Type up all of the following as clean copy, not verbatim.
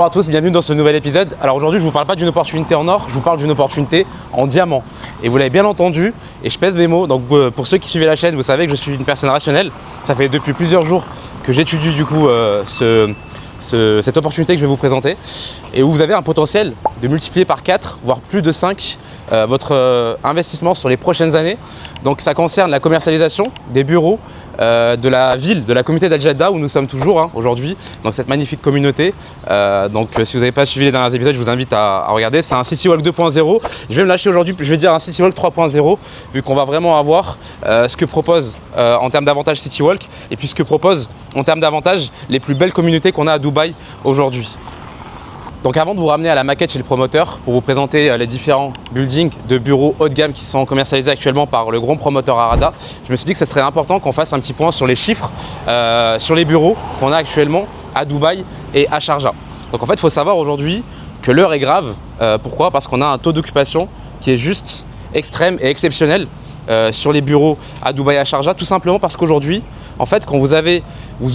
Bonjour à tous, bienvenue dans ce nouvel épisode. Alors aujourd'hui je ne vous parle pas d'une opportunité en or, je vous parle d'une opportunité en diamant. Et vous l'avez bien entendu, et je pèse mes mots, donc pour ceux qui suivent la chaîne, vous savez que je suis une personne rationnelle. Ça fait depuis plusieurs jours que j'étudie du coup cette opportunité que je vais vous présenter et où vous avez un potentiel de multiplier par 4, voire plus de 5 votre investissement sur les prochaines années. Donc ça concerne la commercialisation des bureaux de la ville, de la communauté d'Al Jadda où nous sommes toujours aujourd'hui, donc cette magnifique communauté. Si vous n'avez pas suivi les derniers épisodes, je vous invite à regarder. C'est un City Walk 2.0. Je vais me lâcher aujourd'hui, je vais dire un City Walk 3.0 vu qu'on va vraiment avoir ce que propose en termes d'avantages City Walk et puis ce que propose en termes d'avantages les plus belles communautés qu'on a à Dubaï aujourd'hui. Donc avant de vous ramener à la maquette chez le promoteur pour vous présenter les différents buildings de bureaux haut de gamme qui sont commercialisés actuellement par le grand promoteur Arada, je me suis dit que ce serait important qu'on fasse un petit point sur les chiffres, sur les bureaux qu'on a actuellement à Dubaï et à Sharjah. Donc en fait il faut savoir aujourd'hui que l'heure est grave. Pourquoi? Parce qu'on a un taux d'occupation qui est juste extrême et exceptionnel sur les bureaux à Dubaï et à Sharjah, tout simplement parce qu'aujourd'hui, en fait, quand vous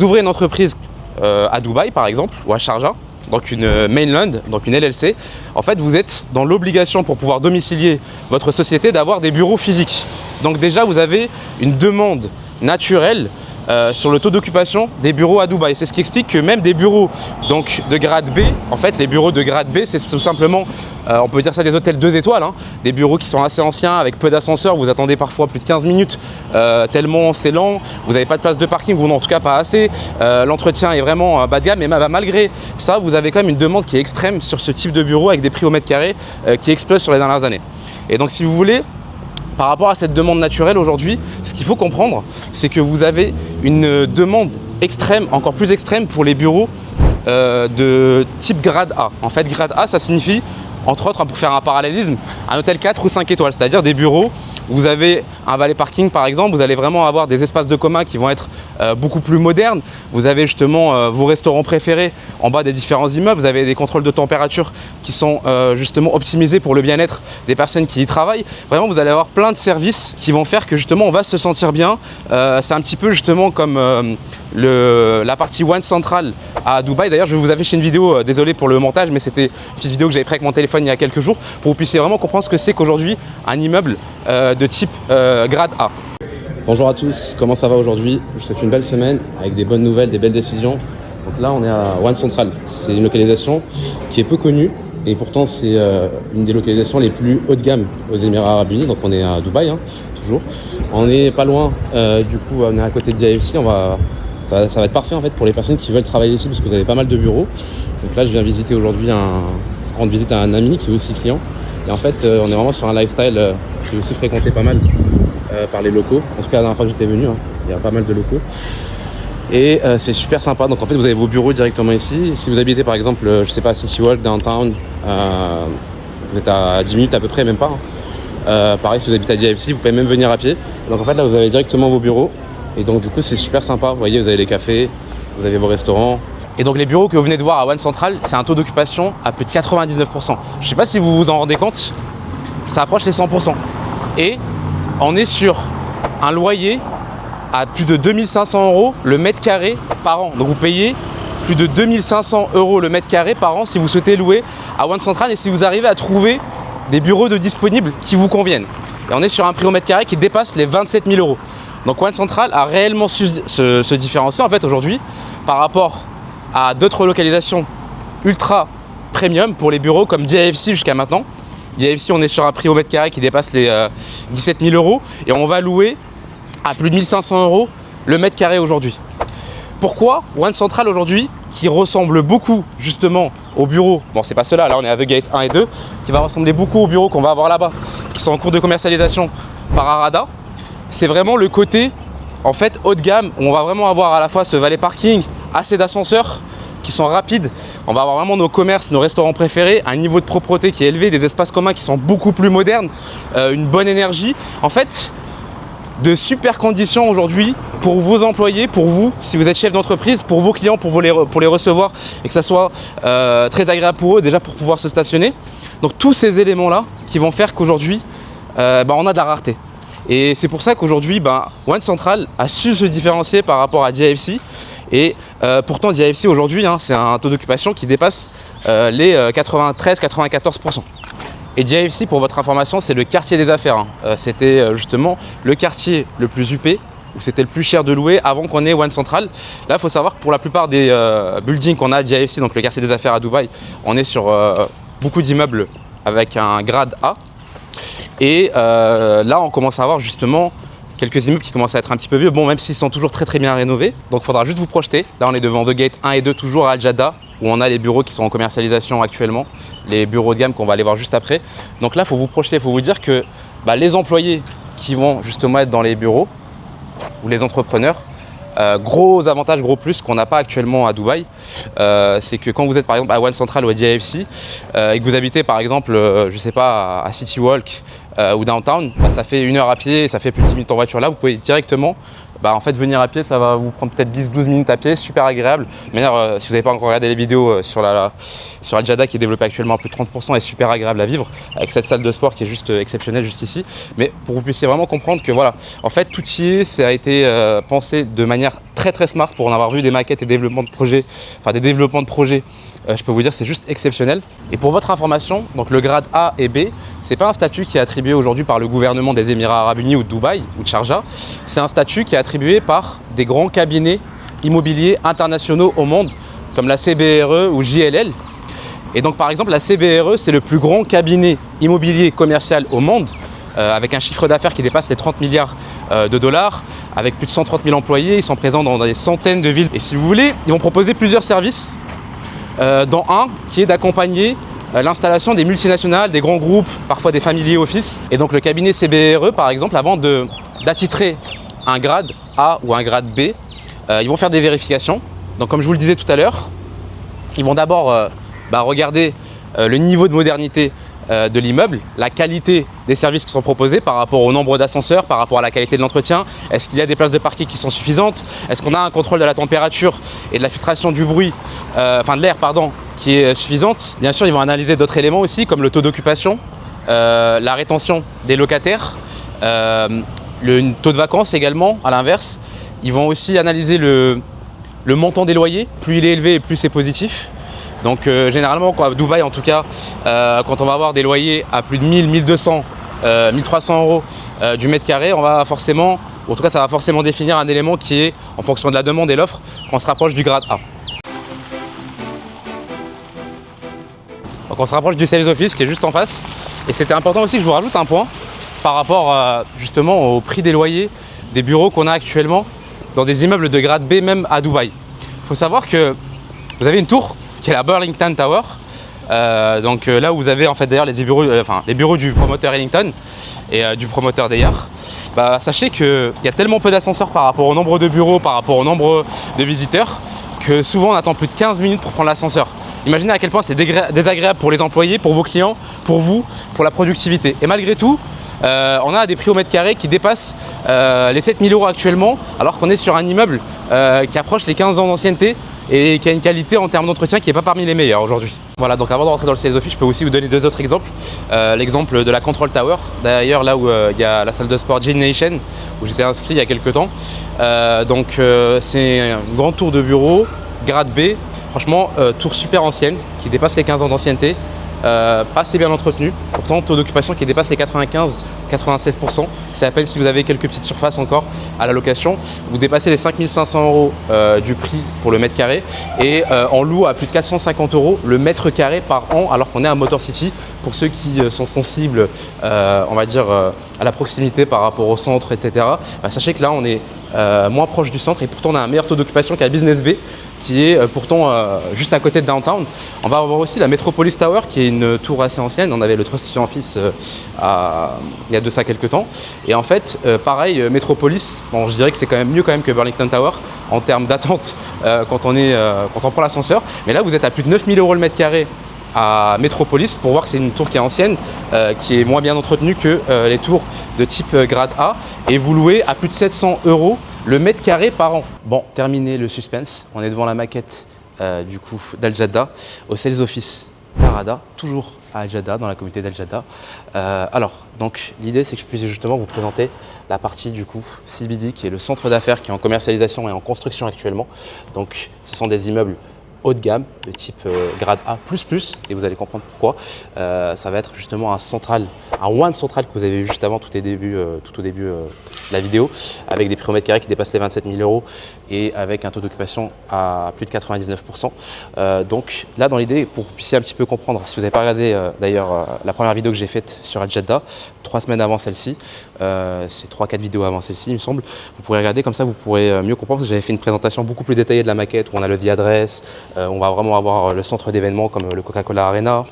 ouvrez une entreprise à Dubaï par exemple ou à Sharjah, donc une mainland, donc une LLC, en fait vous êtes dans l'obligation pour pouvoir domicilier votre société d'avoir des bureaux physiques. Donc déjà vous avez une demande naturelle sur le taux d'occupation des bureaux à Dubaï. C'est ce qui explique que même des bureaux donc, de grade B, en fait les bureaux de grade B c'est tout simplement, on peut dire ça des hôtels 2 étoiles, des bureaux qui sont assez anciens avec peu d'ascenseurs, vous attendez parfois plus de 15 minutes tellement c'est lent, vous n'avez pas de place de parking ou en tout cas pas assez, l'entretien est vraiment bas de gamme, mais malgré ça vous avez quand même une demande qui est extrême sur ce type de bureau avec des prix au mètre carré qui explosent sur les dernières années. Et donc si vous voulez, par rapport à cette demande naturelle aujourd'hui, ce qu'il faut comprendre, c'est que vous avez une demande extrême, encore plus extrême pour les bureaux de type grade A. En fait, grade A, ça signifie, entre autres, pour faire un parallélisme, un hôtel 4 ou 5 étoiles, c'est-à-dire des bureaux où vous avez un valet parking par exemple, vous allez vraiment avoir des espaces de commun qui vont être beaucoup plus modernes. Vous avez justement vos restaurants préférés en bas des différents immeubles, vous avez des contrôles de température qui sont justement optimisés pour le bien-être des personnes qui y travaillent. Vraiment vous allez avoir plein de services qui vont faire que justement on va se sentir bien. C'est un petit peu justement comme la partie One Central à Dubaï. D'ailleurs je vais vous afficher une vidéo, désolé pour le montage, mais c'était une petite vidéo que j'avais prise avec mon téléphone il y a quelques jours pour que vous puissiez vraiment comprendre ce que c'est qu'aujourd'hui un immeuble de type grade A. Bonjour à tous, comment ça va aujourd'hui? Je vous souhaite une belle semaine avec des bonnes nouvelles, des belles décisions. Donc là on est à One Central, c'est une localisation qui est peu connue et pourtant c'est une des localisations les plus haut de gamme aux Émirats Arabes Unis. Donc on est à Dubaï, toujours. On est pas loin, du coup on est à côté de DIFC, ça va être parfait en fait pour les personnes qui veulent travailler ici parce que vous avez pas mal de bureaux. Donc là je viens visiter aujourd'hui rendre visite à un ami qui est aussi client. Et en fait on est vraiment sur un lifestyle qui est aussi fréquenté pas mal par les locaux. En tout cas la dernière fois que j'étais venu, il y a pas mal de locaux. Et c'est super sympa. Donc en fait vous avez vos bureaux directement ici. Si vous habitez par exemple, je sais pas, City Walk, Downtown, vous êtes à 10 minutes à peu près, même pas. Pareil si vous habitez à DIFC, vous pouvez même venir à pied. Donc en fait là vous avez directement vos bureaux. Et donc du coup c'est super sympa. Vous voyez, vous avez les cafés, vous avez vos restaurants. Et donc les bureaux que vous venez de voir à One Central, c'est un taux d'occupation à plus de 99%. Je sais pas si vous vous en rendez compte, ça approche les 100%. Et on est sur un loyer à plus de 2500 € le mètre carré par an. Donc vous payez plus de 2500 € le mètre carré par an si vous souhaitez louer à One Central et si vous arrivez à trouver des bureaux de disponibles qui vous conviennent. Et on est sur un prix au mètre carré qui dépasse les 27 000 €. Donc One Central a réellement su se différencier en fait aujourd'hui par rapport à d'autres localisations ultra premium pour les bureaux comme DIFC jusqu'à maintenant. DIFC, on est sur un prix au mètre carré qui dépasse les 17 000 € et on va louer à plus de 1500 € le mètre carré aujourd'hui. Pourquoi One Central aujourd'hui, qui ressemble beaucoup justement aux bureaux, bon c'est pas cela, là on est à The Gate 1 et 2, qui va ressembler beaucoup aux bureaux qu'on va avoir là-bas, qui sont en cours de commercialisation par Arada, c'est vraiment le côté en fait haut de gamme, où on va vraiment avoir à la fois ce valet parking, assez d'ascenseurs qui sont rapides, on va avoir vraiment nos commerces, nos restaurants préférés, un niveau de propreté qui est élevé, des espaces communs qui sont beaucoup plus modernes, une bonne énergie. En fait, de super conditions aujourd'hui pour vos employés, pour vous, si vous êtes chef d'entreprise, pour vos clients, pour les recevoir et que ça soit très agréable pour eux déjà pour pouvoir se stationner. Donc tous ces éléments-là qui vont faire qu'aujourd'hui, on a de la rareté. Et c'est pour ça qu'aujourd'hui, One Central a su se différencier par rapport à DIFC Et pourtant, DIFC aujourd'hui, hein, c'est un taux d'occupation qui dépasse les 93-94%. Et DIFC, pour votre information, c'est le quartier des affaires. Hein. C'était justement le quartier le plus huppé, où c'était le plus cher de louer avant qu'on ait One Central. Là, il faut savoir que pour la plupart des buildings qu'on a à DIFC, donc le quartier des affaires à Dubaï, on est sur beaucoup d'immeubles avec un grade A. Et là, on commence à avoir justement quelques immeubles qui commencent à être un petit peu vieux, bon, même s'ils sont toujours très bien rénovés. Donc il faudra juste vous projeter. Là, on est devant The Gate 1 et 2, toujours à Al Jadda, où on a les bureaux qui sont en commercialisation actuellement, les bureaux de gamme qu'on va aller voir juste après. Donc là, il faut vous projeter, il faut vous dire que les employés qui vont justement être dans les bureaux, ou les entrepreneurs, gros avantage, gros plus qu'on n'a pas actuellement à Dubaï, c'est que quand vous êtes par exemple à One Central ou à DIFC et que vous habitez par exemple, je sais pas, à City Walk ou Downtown, ça fait 1 heure à pied, ça fait plus de 10 minutes en voiture. Là, vous pouvez directement en fait, venir à pied, ça va vous prendre peut-être 10-12 minutes à pied, super agréable. D'ailleurs, si vous n'avez pas encore regardé les vidéos sur Al Jadda qui est développée actuellement à plus de 30% et super agréable à vivre, avec cette salle de sport qui est juste exceptionnelle juste ici. Mais pour que vous puissiez vraiment comprendre que voilà, en fait, tout y est, ça a été pensé de manière très smart pour en avoir vu des maquettes et des développements de projets. Je peux vous dire c'est juste exceptionnel. Et pour votre information, donc le grade A et B, c'est pas un statut qui est attribué aujourd'hui par le gouvernement des Émirats Arabes Unis ou de Dubaï ou de Sharjah. C'est un statut qui est attribué par des grands cabinets immobiliers internationaux au monde, comme la CBRE ou JLL. Et donc par exemple, la CBRE, c'est le plus grand cabinet immobilier commercial au monde, avec un chiffre d'affaires qui dépasse les 30 milliards de dollars, avec plus de 130 000 employés. Ils sont présents dans des centaines de villes. Et si vous voulez, ils vont proposer plusieurs services. Dans un qui est d'accompagner l'installation des multinationales, des grands groupes, parfois des family office. Et donc le cabinet CBRE, par exemple, avant d'attitrer un grade A ou un grade B, ils vont faire des vérifications. Donc comme je vous le disais tout à l'heure, ils vont d'abord regarder le niveau de modernité de l'immeuble, la qualité des services qui sont proposés par rapport au nombre d'ascenseurs, par rapport à la qualité de l'entretien. Est-ce qu'il y a des places de parking qui sont suffisantes? Est-ce qu'on a un contrôle de la température et de la filtration du bruit, de l'air, qui est suffisante? Bien sûr, ils vont analyser d'autres éléments aussi, comme le taux d'occupation, la rétention des locataires, le taux de vacances également, à l'inverse. Ils vont aussi analyser le montant des loyers. Plus il est élevé, plus c'est positif. Donc généralement, à Dubaï en tout cas, quand on va avoir des loyers à plus de 1000, 1200, 1300 euros du mètre carré, on va forcément, ou en tout cas ça va forcément définir un élément qui est, en fonction de la demande et l'offre, qu'on se rapproche du grade A. Donc on se rapproche du sales office qui est juste en face. Et c'était important aussi que je vous rajoute un point par rapport justement au prix des loyers des bureaux qu'on a actuellement dans des immeubles de grade B, même à Dubaï. Il faut savoir que vous avez une tour qui est la Burlington Tower, là où vous avez en fait d'ailleurs les bureaux du promoteur Ellington et du promoteur Deyar. Sachez qu'il y a tellement peu d'ascenseurs par rapport au nombre de bureaux, par rapport au nombre de visiteurs, que souvent on attend plus de 15 minutes pour prendre l'ascenseur. Imaginez à quel point c'est désagréable pour les employés, pour vos clients, pour vous, pour la productivité. Et malgré tout, on a des prix au mètre carré qui dépassent les 7 000 euros actuellement, alors qu'on est sur un immeuble qui approche les 15 ans d'ancienneté et qui a une qualité en termes d'entretien qui n'est pas parmi les meilleurs aujourd'hui. Voilà, donc avant de rentrer dans le sales office, je peux aussi vous donner 2 autres exemples. L'exemple de la Control Tower, d'ailleurs là où il y a la salle de sport Gene Nation, où j'étais inscrit il y a quelques temps. C'est une grande tour de bureau, grade B, franchement tour super ancienne, qui dépasse les 15 ans d'ancienneté. Pas assez bien entretenu, pourtant taux d'occupation qui dépasse les 95-96%. C'est à peine si vous avez quelques petites surfaces encore à la location. Vous dépassez les 5 500 euros du prix pour le mètre carré et on loue à plus de 450 euros le mètre carré par an, alors qu'on est à Motor City. Pour ceux qui sont sensibles, on va dire, à la proximité par rapport au centre, etc. Sachez que là on est moins proche du centre et pourtant on a un meilleur taux d'occupation qu'à Business Bay, qui est pourtant juste à côté de Downtown. On va avoir aussi la Metropolis Tower, qui est une tour assez ancienne. On avait le Trustee Office il y a de ça quelques temps. Et en fait, pareil, Metropolis, bon, je dirais que c'est quand même mieux que Burlington Tower en termes d'attente quand on prend l'ascenseur. Mais là, vous êtes à plus de 9 000 euros le mètre carré à Metropolis, pour voir que c'est une tour qui est ancienne, qui est moins bien entretenue que les tours de type grade A, et vous louez à plus de 700 euros le mètre carré par an. Bon, terminé le suspense, on est devant la maquette d'Al Jadda au sales office. d'Arada, toujours à Al Jadda, dans la communauté d'Al Jadda. Donc l'idée c'est que je puisse justement vous présenter la partie du coup CBD qui est le centre d'affaires qui est en commercialisation et en construction actuellement. Donc ce sont des immeubles haut de gamme de type grade A++, et vous allez comprendre pourquoi. Ça va être justement un one central que vous avez vu juste avant, tout au début de la vidéo, avec des prix au mètre carré qui dépassent les 27 000 € et avec un taux d'occupation à plus de 99%. Donc là, dans l'idée, pour que vous puissiez un petit peu comprendre, si vous n'avez pas regardé d'ailleurs la première vidéo que j'ai faite sur Al Jadda, 3 semaines avant celle-ci, c'est 3-4 vidéos avant celle-ci, il me semble, vous pourrez regarder comme ça, vous pourrez mieux comprendre, parce que j'avais fait une présentation beaucoup plus détaillée de la maquette, où on a le The Address, on va vraiment avoir le centre d'événements comme le Coca-Cola Arena.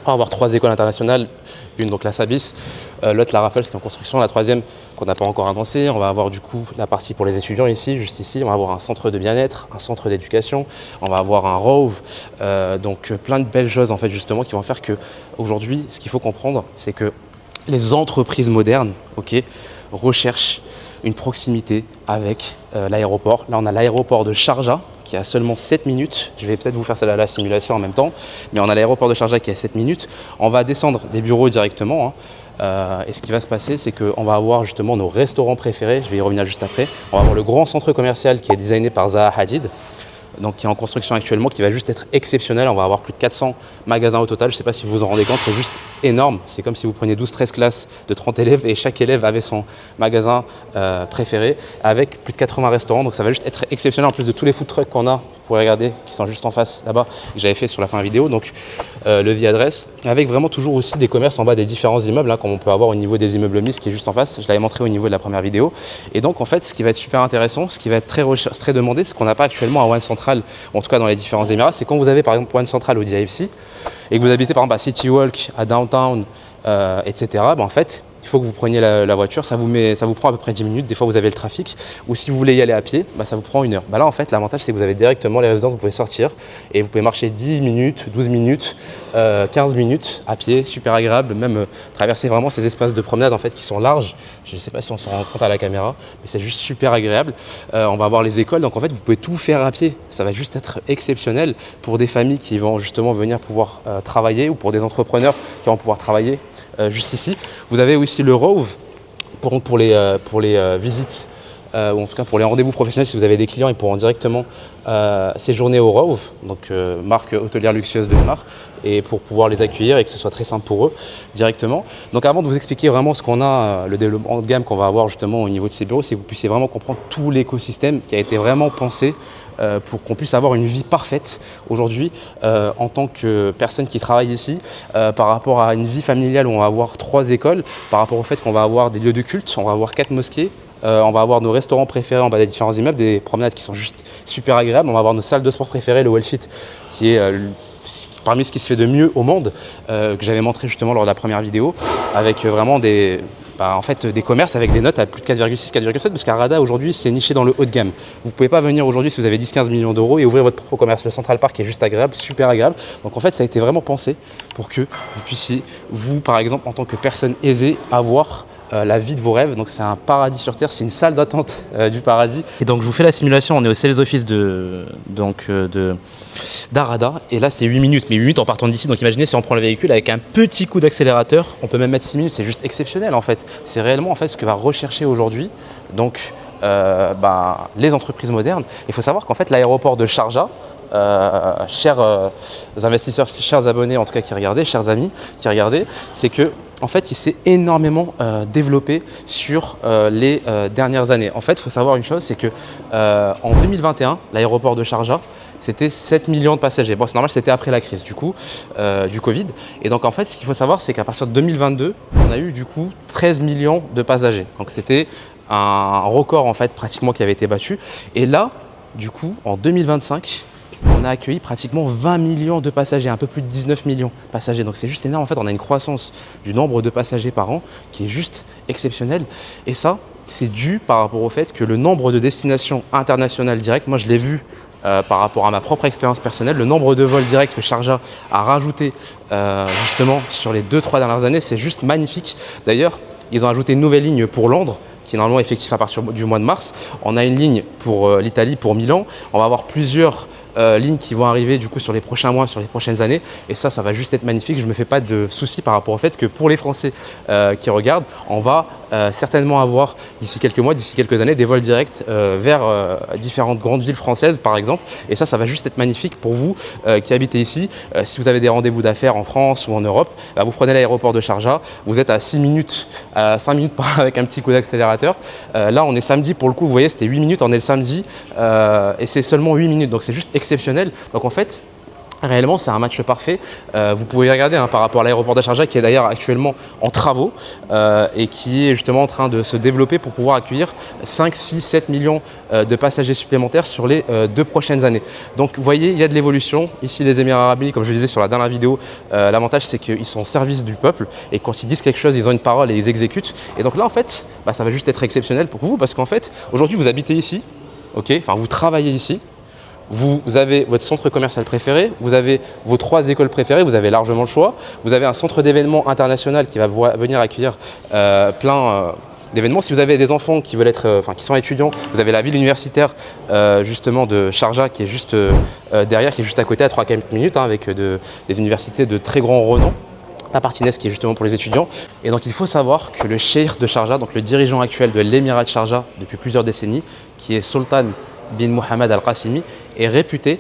On va avoir 3 écoles internationales, une donc la Sabis, l'autre la Raffles qui est en construction, la troisième qu'on n'a pas encore avancée. On va avoir du coup la partie pour les étudiants ici, juste ici. On va avoir un centre de bien-être, un centre d'éducation, on va avoir un Rove, donc plein de belles choses en fait justement qui vont faire que aujourd'hui, ce qu'il faut comprendre, c'est que les entreprises modernes, recherchent une proximité avec l'aéroport. Là, on a l'aéroport de Sharjah qui a seulement 7 minutes. Je vais peut-être vous faire la simulation en même temps, mais on a l'aéroport de Sharjah qui a 7 minutes. On va descendre des bureaux directement. Et ce qui va se passer, c'est qu'on va avoir justement nos restaurants préférés. Je vais y revenir juste après. On va avoir le grand centre commercial qui est designé par Zaha Hadid, donc qui est en construction actuellement, qui va juste être exceptionnel. On va avoir plus de 400 magasins au total. Je ne sais pas si vous vous en rendez compte, c'est juste énorme. C'est comme si vous preniez 12-13 classes de 30 élèves et chaque élève avait son magasin préféré avec plus de 80 restaurants. Donc ça va juste être exceptionnel en plus de tous les food trucks qu'on a. Vous pouvez regarder, qui sont juste en face là-bas, que j'avais fait sur la première vidéo. Donc le The Address, avec vraiment toujours aussi des commerces en bas des différents immeubles, comme on peut avoir au niveau des immeubles MIS qui est juste en face. Je l'avais montré au niveau de la première vidéo. Et donc en fait, ce qui va être super intéressant, ce qui va être très demandé, ce qu'on n'a pas actuellement à One Central, ou en tout cas dans les différents Émirats, c'est quand vous avez par exemple One Central au DIFC et que vous habitez par exemple à City Walk, à Downtown, etc. En fait, il faut que vous preniez la voiture, ça vous prend à peu près 10 minutes, des fois vous avez le trafic, ou si vous voulez y aller à pied, ça vous prend 1 heure. Là en fait, l'avantage c'est que vous avez directement les résidences, vous pouvez sortir et vous pouvez marcher 10 minutes, 12 minutes, 15 minutes à pied, super agréable, même traverser vraiment ces espaces de promenade en fait qui sont larges. Je ne sais pas si on s'en rend compte à la caméra, mais c'est juste super agréable. On va avoir les écoles, donc en fait vous pouvez tout faire à pied, ça va juste être exceptionnel pour des familles qui vont justement venir pouvoir travailler ou pour des entrepreneurs qui vont pouvoir travailler juste ici. Vous avez aussi le Rove pour les visites ou en tout cas pour les rendez-vous professionnels. Si vous avez des clients, ils pourront directement séjourner au Rove, donc marque hôtelière luxueuse de Neymar, et pour pouvoir les accueillir et que ce soit très simple pour eux directement. Donc avant de vous expliquer vraiment ce qu'on a, le développement de gamme qu'on va avoir justement au niveau de ces bureaux, c'est que vous puissiez vraiment comprendre tout l'écosystème qui a été vraiment pensé pour qu'on puisse avoir une vie parfaite aujourd'hui en tant que personne qui travaille ici, par rapport à une vie familiale où on va avoir 3 écoles, par rapport au fait qu'on va avoir des lieux de culte, on va avoir 4 mosquées, on va avoir nos restaurants préférés en bas des différents immeubles, des promenades qui sont juste super agréables, on va avoir nos salles de sport préférées, le Wellfit qui est parmi ce qui se fait de mieux au monde, que j'avais montré justement lors de la première vidéo, avec vraiment des commerces avec des notes à plus de 4,6, 4,7, parce qu'Arada aujourd'hui c'est niché dans le haut de gamme. Vous ne pouvez pas venir aujourd'hui si vous avez 10-15 millions d'euros et ouvrir votre propre commerce. Le Central Park est juste agréable, super agréable. Donc en fait ça a été vraiment pensé pour que vous puissiez, vous par exemple en tant que personne aisée, avoir la vie de vos rêves. Donc c'est un paradis sur terre, c'est une salle d'attente du paradis. Et donc je vous fais la simulation, on est au sales office d'Arada et là c'est 8 minutes, mais 8 minutes en partant d'ici. Donc imaginez si on prend le véhicule avec un petit coup d'accélérateur, on peut même mettre 6 minutes, c'est juste exceptionnel en fait. C'est réellement en fait ce que va rechercher aujourd'hui donc les entreprises modernes. Il faut savoir qu'en fait l'aéroport de Sharjah, chers investisseurs, chers abonnés en tout cas qui regardaient, chers amis qui regardaient, c'est que en fait il s'est énormément développé sur les dernières années. En fait il faut savoir une chose, c'est que en 2021 l'aéroport de Sharjah c'était 7 millions de passagers. Bon c'est normal, c'était après la crise du coup du Covid. Et donc en fait ce qu'il faut savoir c'est qu'à partir de 2022 on a eu du coup 13 millions de passagers. Donc c'était un record en fait pratiquement qui avait été battu. Et là du coup en 2025 on a accueilli pratiquement 20 millions de passagers, un peu plus de 19 millions de passagers. Donc c'est juste énorme. En fait, on a une croissance du nombre de passagers par an qui est juste exceptionnelle. Et ça, c'est dû par rapport au fait que le nombre de destinations internationales directes, moi je l'ai vu par rapport à ma propre expérience personnelle, le nombre de vols directs que Sharjah a rajouté justement sur les 2-3 dernières années, c'est juste magnifique. D'ailleurs, ils ont ajouté une nouvelle ligne pour Londres, qui est normalement effectif à partir du mois de mars. On a une ligne pour l'Italie, pour Milan. On va avoir plusieurs lignes qui vont arriver du coup sur les prochains mois, sur les prochaines années. Et ça va juste être magnifique. Je ne me fais pas de soucis par rapport au fait que pour les Français qui regardent, on va certainement avoir d'ici quelques mois, d'ici quelques années, des vols directs vers différentes grandes villes françaises par exemple. Et ça va juste être magnifique pour vous qui habitez ici. Si vous avez des rendez-vous d'affaires en France ou en Europe, vous prenez l'aéroport de Sharjah, vous êtes à 6 minutes, 5 minutes avec un petit coup d'accélérateur. Là on est samedi pour le coup, vous voyez c'était 8 minutes, on est le samedi et c'est seulement 8 minutes, donc c'est juste exceptionnel. Donc en fait, réellement, c'est un match parfait. Vous pouvez regarder par rapport à l'aéroport de Sharjah qui est d'ailleurs actuellement en travaux et qui est justement en train de se développer pour pouvoir accueillir 5, 6, 7 millions de passagers supplémentaires sur les 2 prochaines années. Donc vous voyez, il y a de l'évolution. Ici, les Émirats arabes unis, comme je le disais sur la dernière vidéo, l'avantage c'est qu'ils sont au service du peuple et quand ils disent quelque chose, ils ont une parole et ils exécutent. Et donc là, en fait, ça va juste être exceptionnel pour vous parce qu'en fait, aujourd'hui, vous habitez ici, vous travaillez ici. Vous avez votre centre commercial préféré, vous avez vos 3 écoles préférées, vous avez largement le choix. Vous avez un centre d'événements international qui va venir accueillir plein d'événements. Si vous avez des enfants qui veulent être, qui sont étudiants, vous avez la ville universitaire justement de Sharjah qui est juste derrière, qui est juste à côté à 3-4 minutes avec des universités de très grand renom. La partie NES qui est justement pour les étudiants. Et donc il faut savoir que le cheikh de Sharjah, donc le dirigeant actuel de l'émirat de Sharjah depuis plusieurs décennies, qui est Sultan bin Mohammed Al-Qasimi, est réputé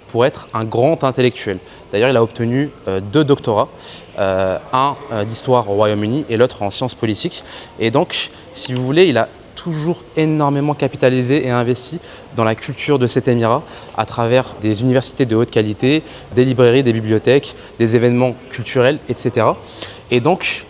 pour être un grand intellectuel. D'ailleurs, il a obtenu 2 doctorats, un d'histoire au Royaume-Uni et l'autre en sciences politiques. Et donc, si vous voulez, il a toujours énormément capitalisé et investi dans la culture de cet émirat à travers des universités de haute qualité, des librairies, des bibliothèques, des événements culturels, etc. Et donc,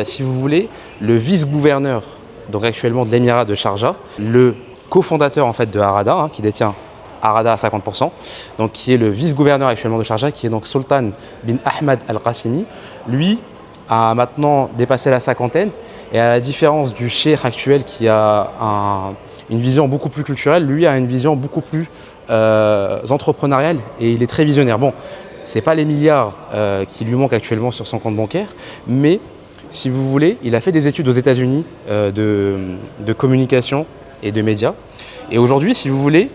si vous voulez, le vice-gouverneur donc actuellement de l'émirat de Sharjah, le cofondateur en fait de Harada, qui détient Harada à 50%, donc qui est le vice-gouverneur actuellement de Sharjah, qui est donc Sultan bin Ahmed Al-Qasimi, lui a maintenant dépassé la cinquantaine et à la différence du cheikh actuel qui a une vision beaucoup plus culturelle, lui a une vision beaucoup plus entrepreneuriale et il est très visionnaire. Bon, c'est pas les milliards qui lui manquent actuellement sur son compte bancaire, mais si vous voulez, il a fait des études aux États-Unis de communication et de médias. Et aujourd'hui, si vous voulez,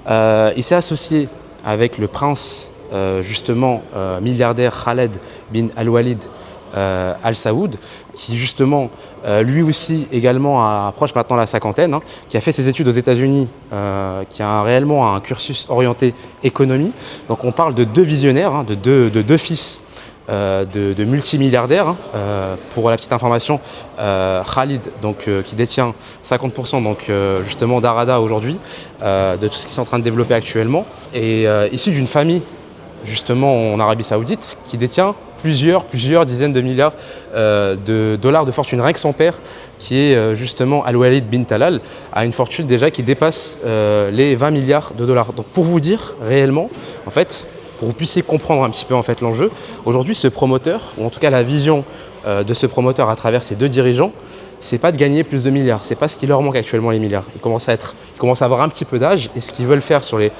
il s'est associé avec le prince justement milliardaire Khaled bin Al-Walid Al Saoud, qui justement lui aussi également approche maintenant la cinquantaine, qui a fait ses études aux États-Unis, qui a réellement un cursus orienté économie. Donc on parle de 2 visionnaires, de deux fils de multimilliardaires. Pour la petite information, Khalid, donc, qui détient 50% donc, justement d'Harada aujourd'hui, de tout ce qu'ils sont en train de développer actuellement, est issu d'une famille justement en Arabie Saoudite qui détient plusieurs dizaines de milliards de dollars de fortune. Rien que son père, qui est justement Al-Walid bin Talal, a une fortune déjà qui dépasse les 20 milliards de dollars. Donc pour vous dire réellement, en fait, pour que vous puissiez comprendre un petit peu en fait l'enjeu, aujourd'hui ce promoteur, ou en tout cas la vision de ce promoteur à travers ces 2 dirigeants, c'est pas de gagner plus de milliards, c'est pas ce qui leur manque actuellement les milliards. Ils commencent à avoir un petit peu d'âge et ce qu'ils veulent faire sur les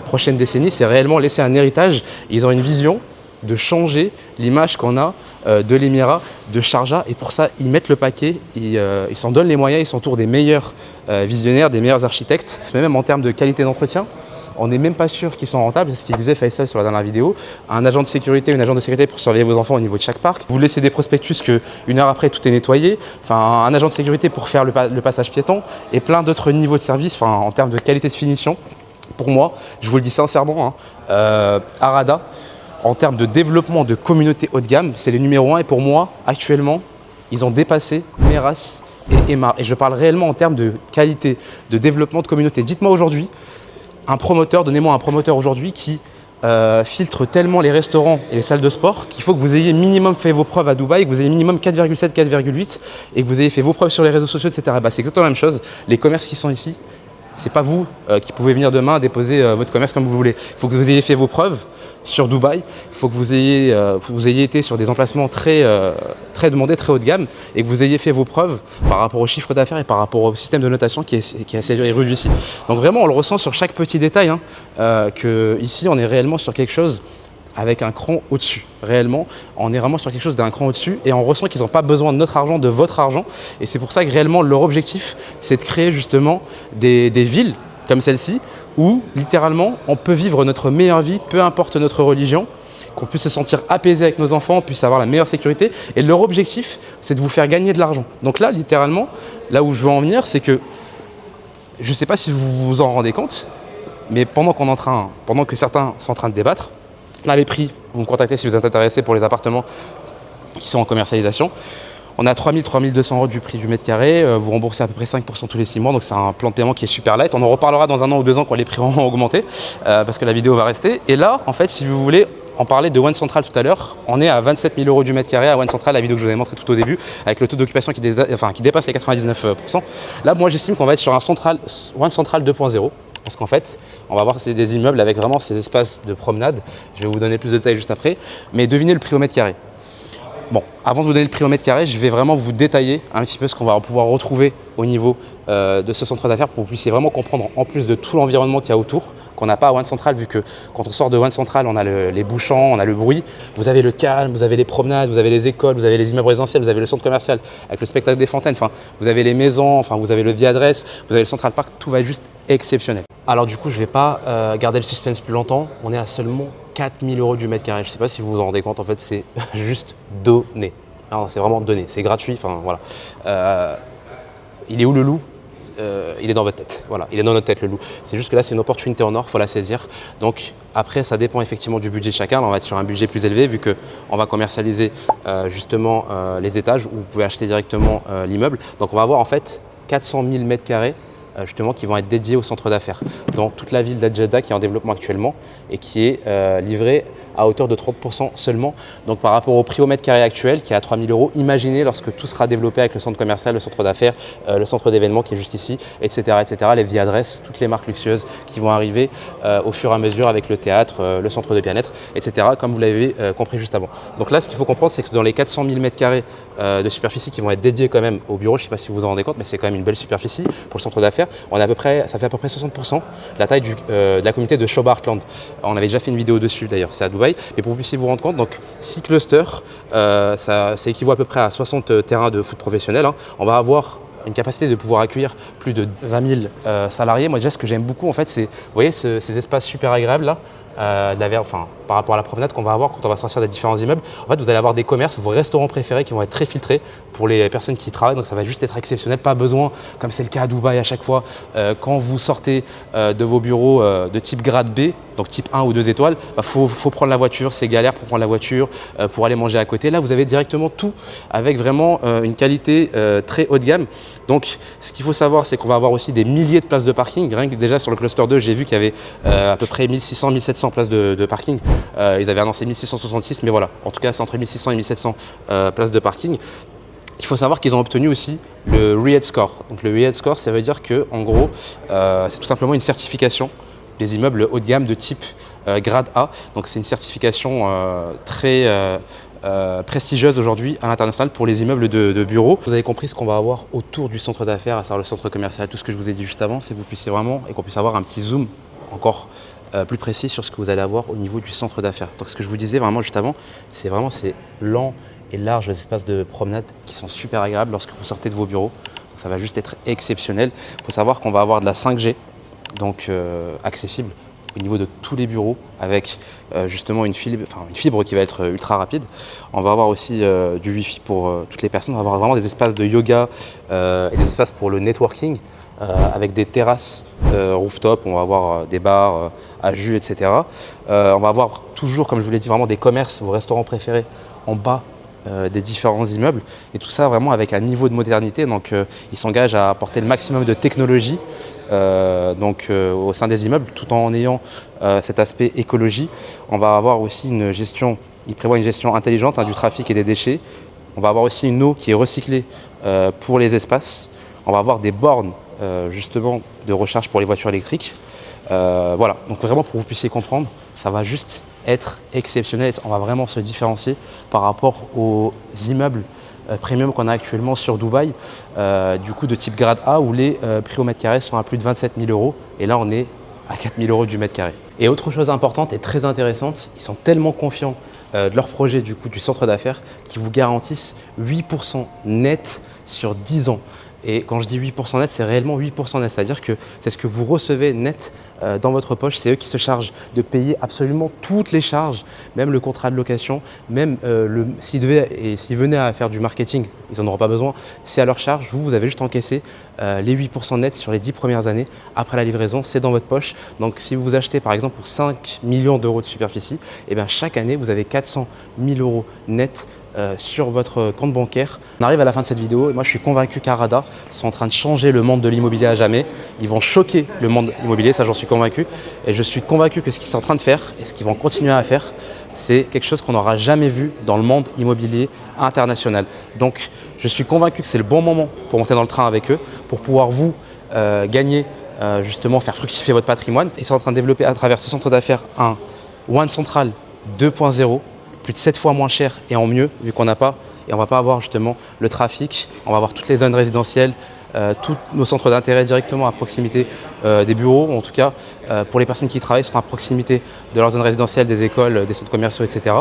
prochaines décennies, c'est réellement laisser un héritage. Ils ont une vision de changer l'image qu'on a de l'émirat de Sharjah et pour ça ils mettent le paquet, ils s'en donnent les moyens, ils s'entourent des meilleurs visionnaires, des meilleurs architectes, même en termes de qualité d'entretien. On n'est même pas sûr qu'ils sont rentables, c'est ce qu'il disait Faisal sur la dernière vidéo. Un agent de sécurité, une agent de sécurité pour surveiller vos enfants au niveau de chaque parc. Vous laissez des prospectus qu'une heure après tout est nettoyé. Enfin, un agent de sécurité pour faire le passage piéton et plein d'autres niveaux de service, en termes de qualité de finition. Pour moi, je vous le dis sincèrement, Harada, en termes de développement de communauté haut de gamme, c'est les numéro 1 et pour moi, actuellement, ils ont dépassé Meras et Emaar. Et je parle réellement en termes de qualité, de développement de communauté. Dites-moi aujourd'hui, donnez-moi un promoteur aujourd'hui qui filtre tellement les restaurants et les salles de sport qu'il faut que vous ayez minimum fait vos preuves à Dubaï, que vous ayez minimum 4,7, 4,8 et que vous ayez fait vos preuves sur les réseaux sociaux, etc. C'est exactement la même chose. Les commerces qui sont ici, c'est pas vous qui pouvez venir demain déposer votre commerce comme vous voulez. Il faut que vous ayez fait vos preuves sur Dubaï, il faut que vous ayez été sur des emplacements très demandés, très haut de gamme et que vous ayez fait vos preuves par rapport au chiffre d'affaires et par rapport au système de notation qui est assez rude ici. Donc vraiment, on le ressent sur chaque petit détail, que ici, on est réellement sur quelque chose avec un cran au-dessus. Réellement, on est vraiment sur quelque chose d'un cran au-dessus et on ressent qu'ils n'ont pas besoin de notre argent, de votre argent. Et c'est pour ça que réellement, leur objectif, c'est de créer justement des villes comme celle-ci où littéralement on peut vivre notre meilleure vie, peu importe notre religion, qu'on puisse se sentir apaisé avec nos enfants, puisse avoir la meilleure sécurité. Et leur objectif, c'est de vous faire gagner de l'argent. Donc là, littéralement, là où je veux en venir, c'est que je ne sais pas si vous vous en rendez compte, mais pendant que certains sont en train de débattre, là les prix, vous me contactez si vous êtes intéressé pour les appartements qui sont en commercialisation. On a 3 000, 3 200 € du prix du mètre carré, vous remboursez à peu près 5% tous les 6 mois, donc c'est un plan de paiement qui est super light. On en reparlera dans 1 an ou 2 ans quand les prix vont augmenter, parce que la vidéo va rester. Et là, en fait, si vous voulez en parler de One Central tout à l'heure, on est à 27 000 € du mètre carré à One Central, la vidéo que je vous ai montrée tout au début, avec le taux d'occupation qui dépasse les 99%. Là, moi, j'estime qu'on va être sur un One Central 2.0. Parce qu'en fait, on va voir c'est des immeubles avec vraiment ces espaces de promenade. Je vais vous donner plus de détails juste après. Mais devinez le prix au mètre carré. Bon, avant de vous donner le prix au mètre carré, je vais vraiment vous détailler un petit peu ce qu'on va pouvoir retrouver au niveau de ce centre d'affaires pour que vous puissiez vraiment comprendre, en plus de tout l'environnement qu'il y a autour, qu'on n'a pas à One Central, vu que quand on sort de One Central, on a les bouchons, on a le bruit, vous avez le calme, vous avez les promenades, vous avez les écoles, vous avez les immeubles résidentiels, vous avez le centre commercial avec le spectacle des fontaines, enfin, vous avez les maisons, enfin, vous avez le The Adresse, vous avez le Central Park, tout va être juste exceptionnel. Alors du coup, je ne vais pas garder le suspense plus longtemps, on est à seulement 4 000 € du mètre carré. Je ne sais pas si vous vous en rendez compte, en fait, c'est juste donné. C'est vraiment donné, c'est gratuit, enfin voilà. Il est où le loup? Il est dans votre tête, voilà, il est dans notre tête le loup. C'est juste que là, c'est une opportunité en or, il faut la saisir. Donc après, ça dépend effectivement du budget de chacun. Là, on va être sur un budget plus élevé vu qu'on va commercialiser justement les étages où vous pouvez acheter directement l'immeuble. Donc on va avoir en fait 400 000 mètres carrés justement qui vont être dédiés au centre d'affaires dans toute la ville d'Adjeddah qui est en développement actuellement et qui est livré à hauteur de 30% seulement. Donc par rapport au prix au mètre carré actuel qui est à 3 000 €, imaginez lorsque tout sera développé avec le centre commercial, le centre d'affaires, le centre d'événements qui est juste ici, etc., etc., les The Adresse, toutes les marques luxueuses qui vont arriver au fur et à mesure avec le théâtre, le centre de bien-être, etc., comme vous l'avez compris juste avant. Donc là, ce qu'il faut comprendre, c'est que dans les 400 000 mètres carrés de superficie qui vont être dédiés quand même au bureau, je ne sais pas si vous vous en rendez compte, mais c'est quand même une belle superficie pour le centre d'affaires. Ça fait à peu près 60% la taille de la communauté de Shobar Heartland. On avait déjà fait une vidéo dessus d'ailleurs, c'est à Dubaï, mais pour que vous puissiez vous rendre compte, donc 6 clusters, ça équivaut à peu près à 60 terrains de foot professionnels. On va avoir une capacité de pouvoir accueillir plus de 20 000 salariés. Moi déjà, ce que j'aime beaucoup en fait, c'est, vous voyez, ces espaces super agréables là, par rapport à la promenade qu'on va avoir quand on va sortir des différents immeubles. En fait, vous allez avoir des commerces, vos restaurants préférés qui vont être très filtrés pour les personnes qui y travaillent. Donc ça va juste être exceptionnel. Pas besoin, comme c'est le cas à Dubaï à chaque fois, quand vous sortez de vos bureaux de type grade B, donc type 1 ou 2 étoiles, faut prendre la voiture, c'est galère pour prendre la voiture, pour aller manger à côté. Là, vous avez directement tout avec vraiment une qualité très haut de gamme. Donc, ce qu'il faut savoir, c'est qu'on va avoir aussi des milliers de places de parking. Rien que déjà sur le cluster 2, j'ai vu qu'il y avait à peu près 1600, 1700 places de parking. Ils avaient annoncé 1666, mais voilà, en tout cas, c'est entre 1600 et 1700 places de parking. Il faut savoir qu'ils ont obtenu aussi le RIAD Score. Donc le RIAD Score, ça veut dire que, en gros, c'est tout simplement une certification des immeubles haut de gamme de type grade A. Donc c'est une certification très prestigieuse aujourd'hui à l'international pour les immeubles de bureaux. Vous avez compris ce qu'on va avoir autour du centre d'affaires, à savoir le centre commercial, tout ce que je vous ai dit juste avant, c'est que vous puissiez vraiment et qu'on puisse avoir un petit zoom encore plus précis sur ce que vous allez avoir au niveau du centre d'affaires. Donc ce que je vous disais vraiment juste avant, c'est vraiment ces lents et larges espaces de promenade qui sont super agréables lorsque vous sortez de vos bureaux. Donc, ça va juste être exceptionnel. Il faut savoir qu'on va avoir de la 5G, donc accessible au niveau de tous les bureaux avec justement une fibre qui va être ultra rapide. On va avoir aussi du Wi-Fi pour toutes les personnes. On va avoir vraiment des espaces de yoga et des espaces pour le networking avec des terrasses rooftop. On va avoir des bars à jus, etc. On va avoir toujours, comme je vous l'ai dit, vraiment des commerces, vos restaurants préférés en bas des différents immeubles et tout ça vraiment avec un niveau de modernité. Donc ils s'engagent à apporter le maximum de technologie au sein des immeubles tout en ayant cet aspect écologie. On va avoir aussi une gestion, ils prévoient une gestion intelligente du trafic et des déchets. On va avoir aussi une eau qui est recyclée pour les espaces. On va avoir des bornes justement de recharge pour les voitures électriques. Voilà, donc vraiment pour que vous puissiez comprendre, ça va juste être exceptionnel. On va vraiment se différencier par rapport aux immeubles premium qu'on a actuellement sur Dubaï, du coup de type grade A où les prix au mètre carré sont à plus de 27 000 € et là on est à 4 000 € du mètre carré. Et autre chose importante et très intéressante, ils sont tellement confiants de leur projet du centre d'affaires qu'ils vous garantissent 8% net sur 10 ans. Et quand je dis 8% net, c'est réellement 8% net, c'est-à-dire que c'est ce que vous recevez net dans votre poche. C'est eux qui se chargent de payer absolument toutes les charges, même le contrat de location, même s'ils venaient à faire du marketing, ils n'en auront pas besoin, c'est à leur charge. Vous avez juste encaissé les 8% net sur les 10 premières années. Après la livraison, c'est dans votre poche. Donc si vous achetez par exemple pour 5 millions d'euros de superficie, et bien chaque année, vous avez 400 000 euros net sur votre compte bancaire. On arrive à la fin de cette vidéo et moi je suis convaincu qu'Arada sont en train de changer le monde de l'immobilier à jamais. Ils vont choquer le monde immobilier, ça j'en suis convaincu. Et je suis convaincu que ce qu'ils sont en train de faire et ce qu'ils vont continuer à faire, c'est quelque chose qu'on n'aura jamais vu dans le monde immobilier international. Donc je suis convaincu que c'est le bon moment pour monter dans le train avec eux, pour pouvoir vous gagner, justement faire fructifier votre patrimoine. Ils sont en train de développer à travers ce centre d'affaires un One Central 2.0, plus de 7 fois moins cher et en mieux, vu qu'on n'a pas, et on ne va pas avoir justement le trafic, on va avoir toutes les zones résidentielles, tous nos centres d'intérêt directement à proximité des bureaux, en tout cas pour les personnes qui y travaillent seront à proximité de leurs zones résidentielles, des écoles, des centres commerciaux, etc.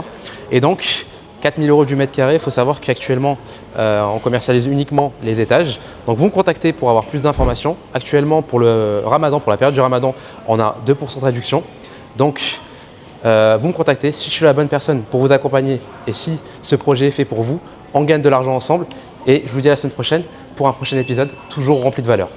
Et donc 4 000 euros du mètre carré, il faut savoir qu'actuellement on commercialise uniquement les étages. Donc vous me contactez pour avoir plus d'informations. Actuellement pour le Ramadan, pour la période du Ramadan, on a 2% de réduction. Donc vous me contactez si je suis la bonne personne pour vous accompagner et si ce projet est fait pour vous, on gagne de l'argent ensemble et je vous dis à la semaine prochaine pour un prochain épisode toujours rempli de valeur.